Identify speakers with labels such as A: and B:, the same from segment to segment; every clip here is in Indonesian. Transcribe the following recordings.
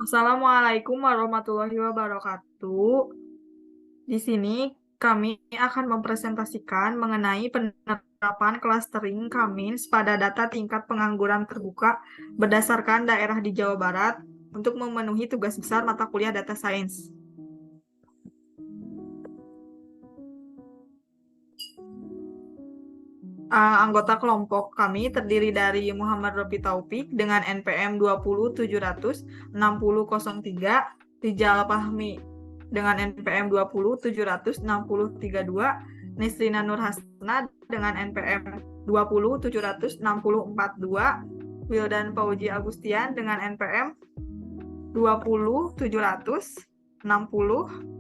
A: Assalamualaikum warahmatullahi wabarakatuh. Di sini kami akan mempresentasikan mengenai penerapan clustering Kamins pada data tingkat pengangguran terbuka berdasarkan daerah di Jawa Barat untuk memenuhi tugas besar mata kuliah Data Science. Anggota kelompok kami terdiri dari Muhammad Rofi Taufik dengan NPM 207606003, Rijal Fahmi dengan NPM 2076032, Nisrina Nur Hasna dengan NPM 2076042, Wildan Fauji Agustian dengan NPM 20760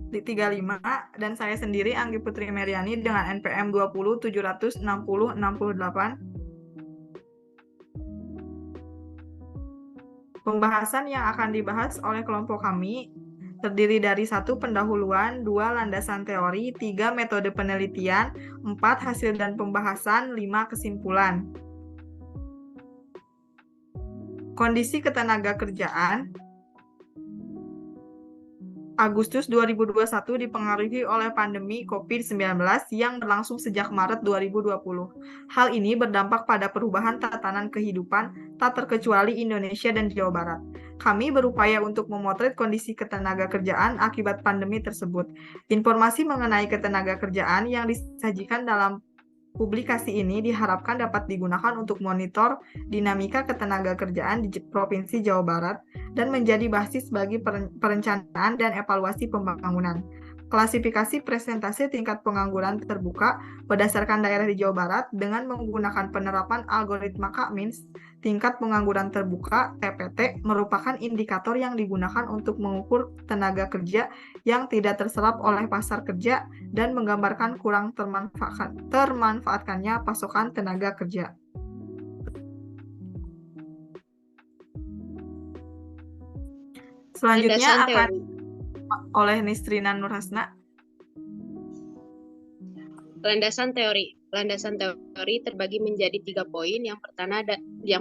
A: di 35, dan saya sendiri Anggi Putri Meriani dengan NPM 207606068. Pembahasan yang akan dibahas oleh kelompok kami terdiri dari 1 pendahuluan, 2 landasan teori, 3 metode penelitian, 4 hasil dan pembahasan, 5 kesimpulan. Kondisi ketenaga kerjaan Agustus 2021 dipengaruhi oleh pandemi COVID-19 yang berlangsung sejak Maret 2020. Hal ini berdampak pada perubahan tatanan kehidupan, tak terkecuali Indonesia dan Jawa Barat. Kami berupaya untuk memotret kondisi ketenaga kerjaan akibat pandemi tersebut. Informasi mengenai ketenaga kerjaan yang disajikan dalam publikasi ini diharapkan dapat digunakan untuk monitor dinamika ketenaga kerjaan di Provinsi Jawa Barat dan menjadi basis bagi perencanaan dan evaluasi pembangunan. Klasifikasi presentasi tingkat pengangguran terbuka berdasarkan daerah di Jawa Barat dengan menggunakan penerapan algoritma K-means, tingkat pengangguran terbuka (TPT) merupakan indikator yang digunakan untuk mengukur tenaga kerja yang tidak terserap oleh pasar kerja dan menggambarkan kurang termanfaatkannya pasokan tenaga kerja. Selanjutnya akan oleh Nisrina Nur Hasna.
B: Landasan teori. Landasan teori terbagi menjadi 3 poin. Yang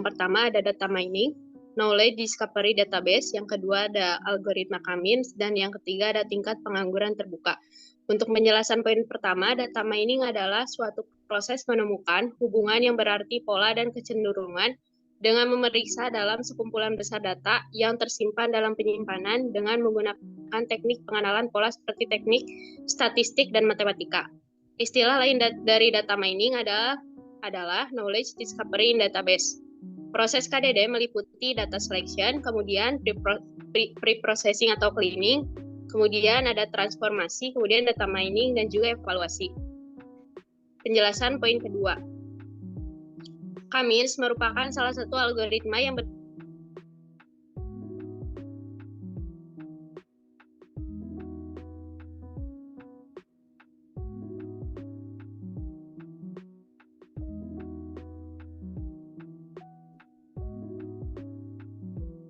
B: pertama ada data mining, knowledge discovery database, yang kedua ada algoritma K-means, dan yang ketiga ada tingkat pengangguran terbuka. Untuk penjelasan poin pertama, data mining adalah suatu proses menemukan hubungan yang berarti pola dan kecenderungan dengan memeriksa dalam sekumpulan besar data yang tersimpan dalam penyimpanan dengan menggunakan teknik pengenalan pola seperti teknik statistik dan matematika. Istilah lain dari data mining adalah knowledge discovery in database. Proses KDD meliputi data selection, kemudian pre-processing atau cleaning, kemudian ada transformasi, kemudian data mining, dan juga evaluasi. Penjelasan poin kedua. K-means merupakan salah satu algoritma yang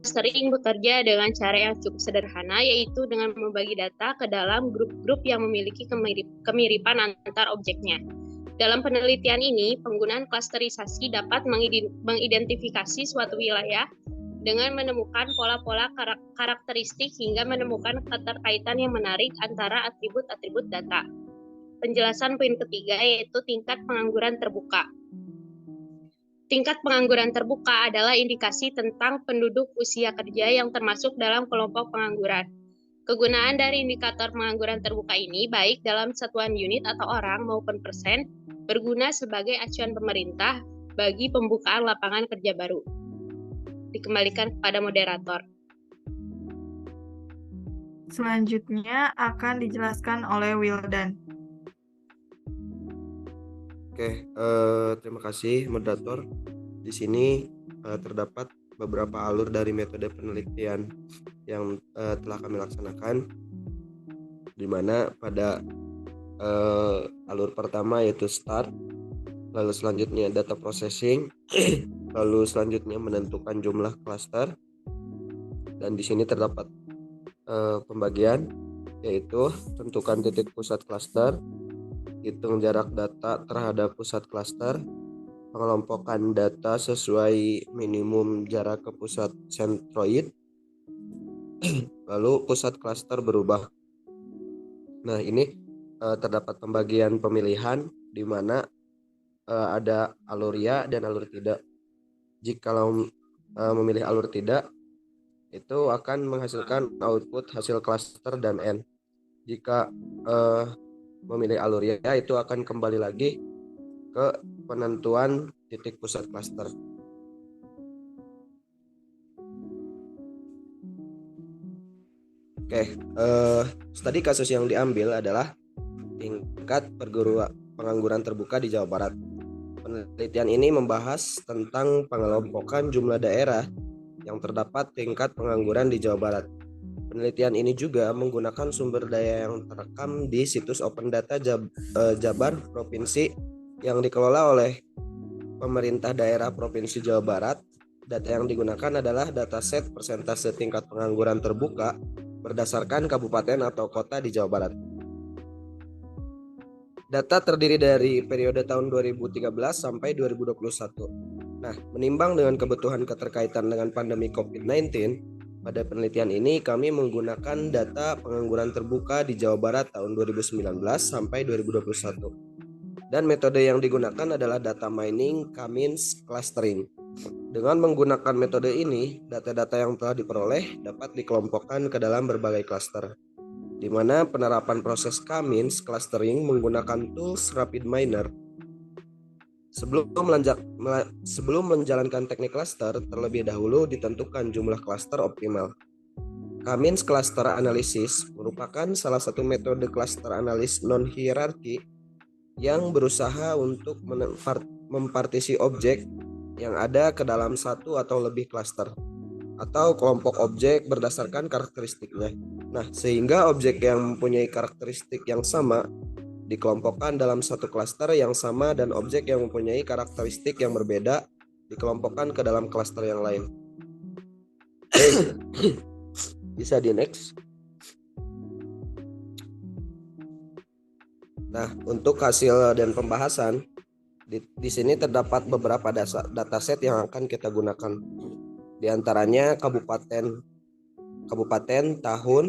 B: sering bekerja dengan cara yang cukup sederhana, yaitu dengan membagi data ke dalam grup-grup yang memiliki kemiripan antar objeknya. Dalam penelitian ini, penggunaan klasterisasi dapat mengidentifikasi suatu wilayah dengan menemukan pola-pola karakteristik hingga menemukan keterkaitan yang menarik antara atribut-atribut data. Penjelasan poin ketiga yaitu tingkat pengangguran terbuka. Tingkat pengangguran terbuka adalah indikasi tentang penduduk usia kerja yang termasuk dalam kelompok pengangguran. Kegunaan dari indikator pengangguran terbuka ini, baik dalam satuan unit atau orang maupun persen, berguna sebagai acuan pemerintah bagi pembukaan lapangan kerja baru. Dikembalikan kepada moderator.
A: Selanjutnya akan dijelaskan oleh Wildan.
C: Oke, terima kasih moderator. Di sini terdapat beberapa alur dari metode penelitian yang telah kami laksanakan, di mana pada alur pertama yaitu start, lalu selanjutnya data processing, lalu selanjutnya menentukan jumlah cluster, dan di sini terdapat pembagian yaitu tentukan titik pusat cluster, hitung jarak data terhadap pusat cluster, pengelompokan data sesuai minimum jarak ke pusat sentroid, Lalu pusat klaster berubah. Nah, ini terdapat pembagian pemilihan di mana ada alur ya dan alur tidak. Jikalau memilih alur tidak, itu akan menghasilkan output hasil klaster dan N. Jika memilih alur ya, itu akan kembali lagi ke penentuan titik pusat klaster. Oke, studi kasus yang diambil adalah tingkat pengangguran terbuka di Jawa Barat. Penelitian ini membahas tentang pengelompokan jumlah daerah yang terdapat tingkat pengangguran di Jawa Barat. Penelitian ini juga menggunakan sumber daya yang terekam di situs Open Data Jabar Provinsi yang dikelola oleh pemerintah daerah Provinsi Jawa Barat. Data yang digunakan adalah dataset persentase tingkat pengangguran terbuka berdasarkan kabupaten atau kota di Jawa Barat. Data terdiri dari periode tahun 2013 sampai 2021. Nah, menimbang dengan kebutuhan keterkaitan dengan pandemi COVID-19, pada penelitian ini kami menggunakan data pengangguran terbuka di Jawa Barat tahun 2019 sampai 2021. Dan metode yang digunakan adalah data mining Cummins clustering. Dengan menggunakan metode ini, data-data yang telah diperoleh dapat dikelompokkan ke dalam berbagai klaster, di mana penerapan proses Cummins clustering menggunakan tools RapidMiner. Sebelum menjalankan teknik cluster, terlebih dahulu ditentukan jumlah klaster optimal. Cummins cluster analysis merupakan salah satu metode cluster analis non-hierarki yang berusaha untuk mempartisi objek yang ada ke dalam satu atau lebih klaster atau kelompok objek berdasarkan karakteristiknya. Nah, sehingga objek yang mempunyai karakteristik yang sama dikelompokkan dalam satu klaster yang sama dan objek yang mempunyai karakteristik yang berbeda dikelompokkan ke dalam klaster yang lain. Bisa di next. Nah, untuk hasil dan pembahasan di sini terdapat beberapa dataset yang akan kita gunakan. Di antaranya kabupaten tahun.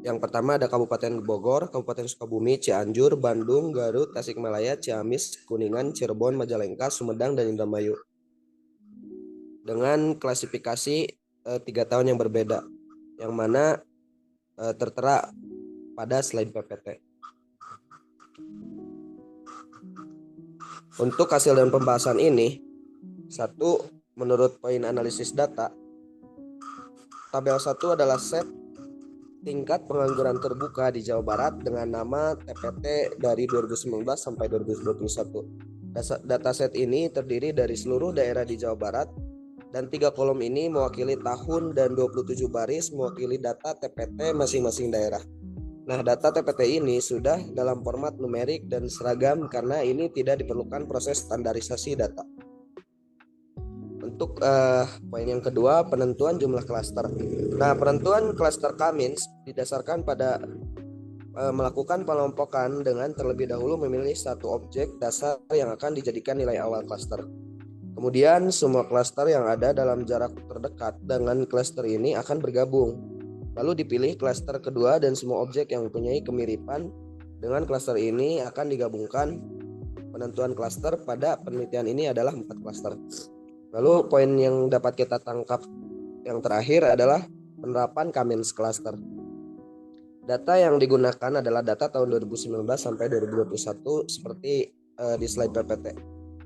C: Yang pertama ada Kabupaten Bogor, Kabupaten Sukabumi, Cianjur, Bandung, Garut, Tasikmalaya, Ciamis, Kuningan, Cirebon, Majalengka, Sumedang, dan Indramayu. Dengan klasifikasi 3 tahun yang berbeda, yang mana tertera pada slide PPT. Untuk hasil dan pembahasan ini, 1. Menurut poin analisis data, tabel 1 adalah set tingkat pengangguran terbuka di Jawa Barat dengan nama TPT dari 2019 sampai 2021. Dataset ini terdiri dari seluruh daerah di Jawa Barat dan 3 kolom ini mewakili tahun dan 27 baris mewakili data TPT masing-masing daerah. Nah, data TPT ini sudah dalam format numerik dan seragam karena ini tidak diperlukan proses standarisasi data. Untuk poin yang kedua, penentuan jumlah klaster. Nah, penentuan klaster Cummins didasarkan pada melakukan pengelompokan dengan terlebih dahulu memilih satu objek dasar yang akan dijadikan nilai awal klaster. Kemudian semua klaster yang ada dalam jarak terdekat dengan klaster ini akan bergabung. Lalu dipilih klaster kedua dan semua objek yang mempunyai kemiripan dengan klaster ini akan digabungkan. Penentuan klaster pada penelitian ini adalah 4 klaster. Lalu poin yang dapat kita tangkap yang terakhir adalah penerapan Cummins cluster. Data yang digunakan adalah data tahun 2019 sampai 2021 seperti di slide PPT.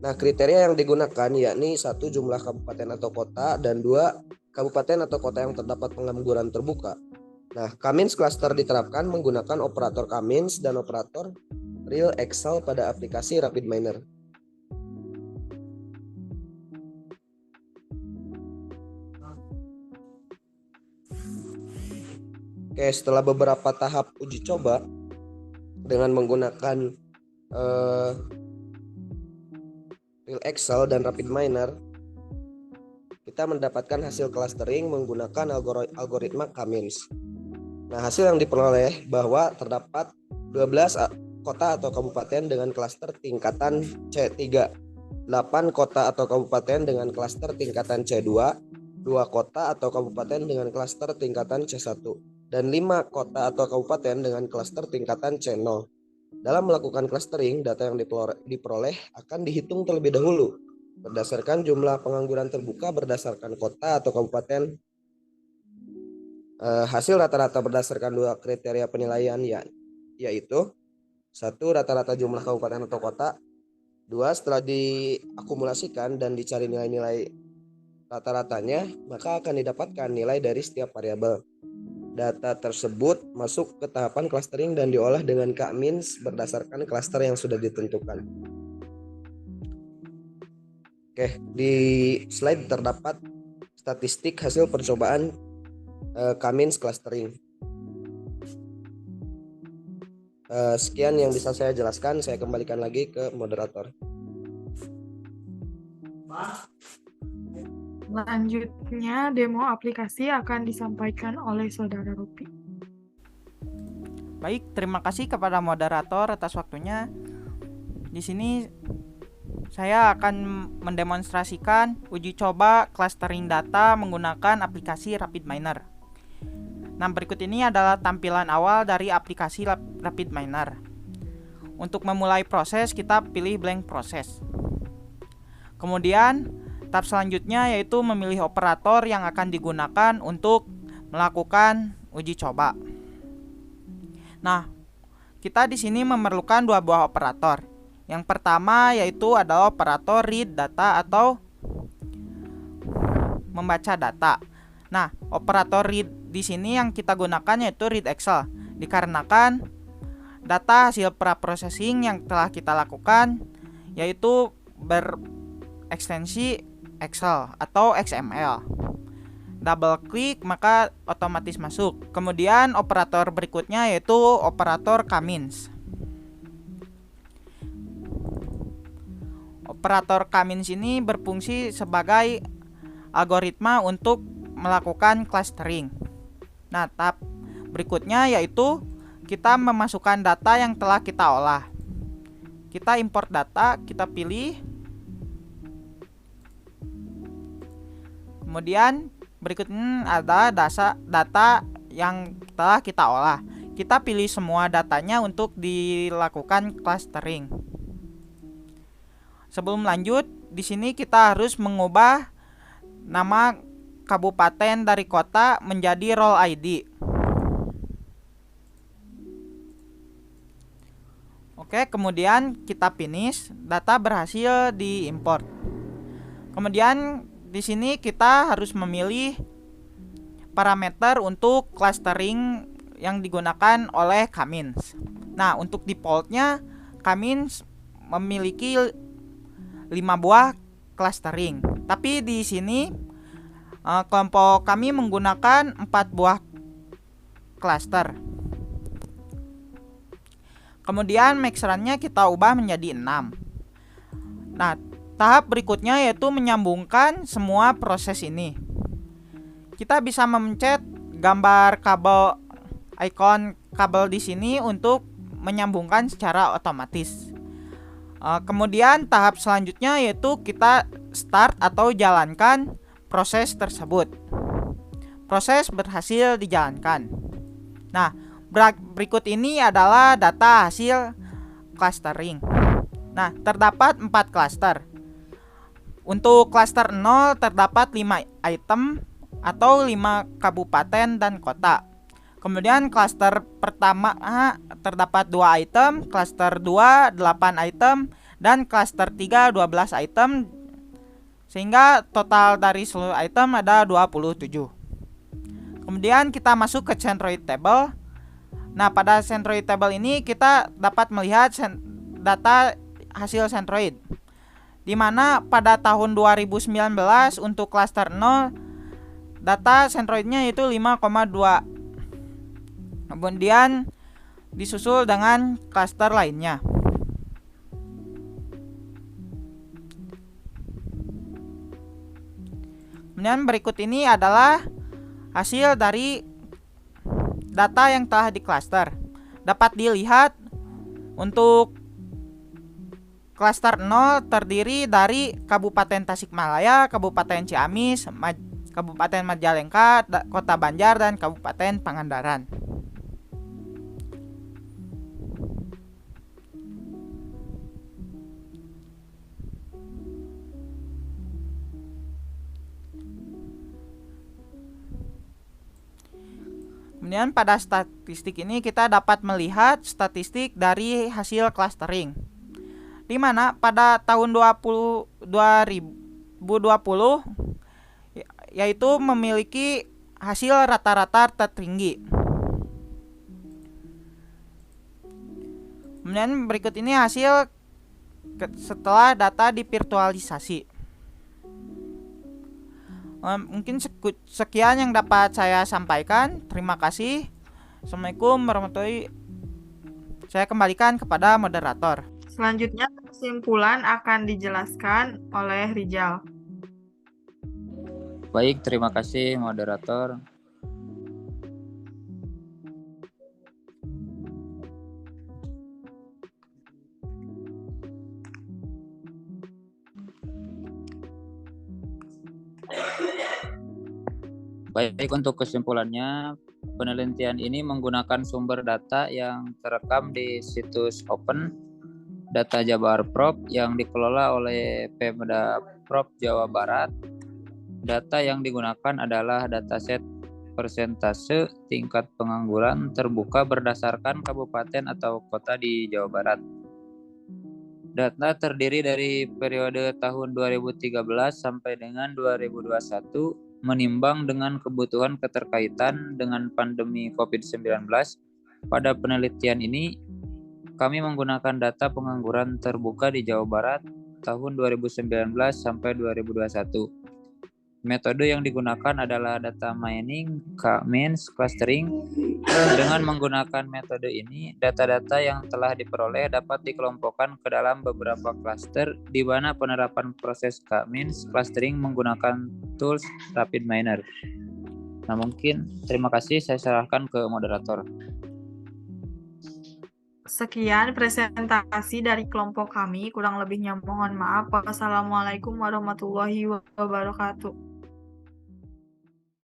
C: Nah, kriteria yang digunakan yakni 1. Jumlah kabupaten atau kota dan 2. Kabupaten atau kota yang terdapat pengangguran terbuka. Nah, Cummins cluster diterapkan menggunakan operator Cummins dan operator real Excel pada aplikasi RapidMiner. Oke, setelah beberapa tahap uji coba dengan menggunakan real Excel dan RapidMiner, kita mendapatkan hasil clustering menggunakan algoritma Cummins. Nah, hasil yang diperoleh bahwa terdapat 12 kota atau kabupaten dengan klaster tingkatan C3, 8 kota atau kabupaten dengan klaster tingkatan C2, 2 kota atau kabupaten dengan klaster tingkatan C1, dan 5 kota atau kabupaten dengan klaster tingkatan C0. Dalam melakukan clustering, data yang diperoleh akan dihitung terlebih dahulu berdasarkan jumlah pengangguran terbuka berdasarkan kota atau kabupaten. Hasil rata-rata berdasarkan 2 kriteria penilaian yaitu 1. Rata-rata jumlah kabupaten atau kota. 2. Setelah diakumulasikan dan dicari nilai-nilai rata-ratanya, maka akan didapatkan nilai dari setiap variabel. Data tersebut masuk ke tahapan clustering dan diolah dengan K-means berdasarkan klaster yang sudah ditentukan. Oke, di slide terdapat statistik hasil percobaan K-means clustering. Sekian yang bisa saya jelaskan, saya kembalikan lagi ke moderator.
A: Selanjutnya, demo aplikasi akan disampaikan oleh Saudara Rupi.
D: Baik, terima kasih kepada moderator atas waktunya. Di sini saya akan mendemonstrasikan uji coba clustering data menggunakan aplikasi RapidMiner. Nah, berikut ini adalah tampilan awal dari aplikasi RapidMiner. Untuk memulai proses, kita pilih blank proses. Kemudian, tahap selanjutnya yaitu memilih operator yang akan digunakan untuk melakukan uji coba. Nah, kita di sini memerlukan 2 buah operator. Yang pertama yaitu adalah operator read data atau membaca data. Nah, operator read di sini yang kita gunakan yaitu read Excel, dikarenakan data hasil pra-processing yang telah kita lakukan yaitu berekstensi Excel atau XML. Double klik maka otomatis masuk. Kemudian operator berikutnya yaitu operator K-means. Operator K-means ini berfungsi sebagai algoritma untuk melakukan clustering. Nah, tahap berikutnya yaitu kita memasukkan data yang telah kita olah. Kita import data, kita pilih. Kemudian berikutnya ada data yang telah kita olah. Kita pilih semua datanya untuk dilakukan clustering. Sebelum lanjut, di sini kita harus mengubah nama kabupaten dari kota menjadi role ID. Oke, kemudian kita finish, data berhasil diimport. Kemudian di sini kita harus memilih parameter untuk clustering yang digunakan oleh K-means. Nah, untuk defaultnya K-means memiliki 5 buah clustering. Tapi di sini kelompok kami menggunakan 4 buah cluster. Kemudian max run-nya kita ubah menjadi 6. Nah, tahap berikutnya yaitu menyambungkan semua proses ini. Kita bisa memencet gambar kabel icon kabel di sini untuk menyambungkan secara otomatis. Kemudian tahap selanjutnya yaitu kita start atau jalankan proses tersebut. Proses berhasil dijalankan. Nah, berikut ini adalah data hasil clustering. Nah, terdapat 4 cluster. Untuk cluster 0 terdapat 5 item atau 5 kabupaten dan kota. Kemudian cluster pertama terdapat 2 item, cluster 2 8 item, dan cluster 3 12 item, sehingga total dari seluruh item ada 27. Kemudian kita masuk ke centroid table. Nah, pada centroid table ini kita dapat melihat data hasil centroid, di mana pada tahun 2019 untuk cluster 0 data centroidnya itu 5,2. Kemudian disusul dengan cluster lainnya. Kemudian berikut ini adalah hasil dari data yang telah di-cluster. Dapat dilihat untuk cluster 0 terdiri dari Kabupaten Tasikmalaya, Kabupaten Ciamis, Kabupaten Majalengka, Kota Banjar, dan Kabupaten Pangandaran. Kemudian pada statistik ini kita dapat melihat statistik dari hasil clustering, di mana pada tahun 2020 yaitu memiliki hasil rata-rata tertinggi. Kemudian berikut ini hasil setelah data divirtualisasi. Mungkin sekian yang dapat saya sampaikan. Terima kasih. Assalamualaikum warahmatullahi wabarakatuh. Saya kembalikan kepada moderator.
A: Selanjutnya kesimpulan akan dijelaskan oleh Rijal.
E: Baik, terima kasih moderator. Baik, untuk kesimpulannya, penelitian ini menggunakan sumber data yang terekam di situs Open Data Jabar Prop yang dikelola oleh Pemda Prop Jawa Barat. Data yang digunakan adalah dataset persentase tingkat pengangguran terbuka berdasarkan kabupaten atau kota di Jawa Barat. Data terdiri dari periode tahun 2013 sampai dengan 2021, menimbang dengan kebutuhan keterkaitan dengan pandemi COVID-19. Pada penelitian ini, kami menggunakan data pengangguran terbuka di Jawa Barat tahun 2019 sampai 2021. Metode yang digunakan adalah data mining, K-means, clustering. Dengan menggunakan metode ini, data-data yang telah diperoleh dapat dikelompokkan ke dalam beberapa cluster, di mana penerapan proses K-means clustering menggunakan tools RapidMiner. Nah, mungkin terima kasih, saya serahkan ke moderator.
A: Sekian presentasi dari kelompok kami. Kurang lebihnya mohon maaf. Wassalamualaikum warahmatullahi wabarakatuh.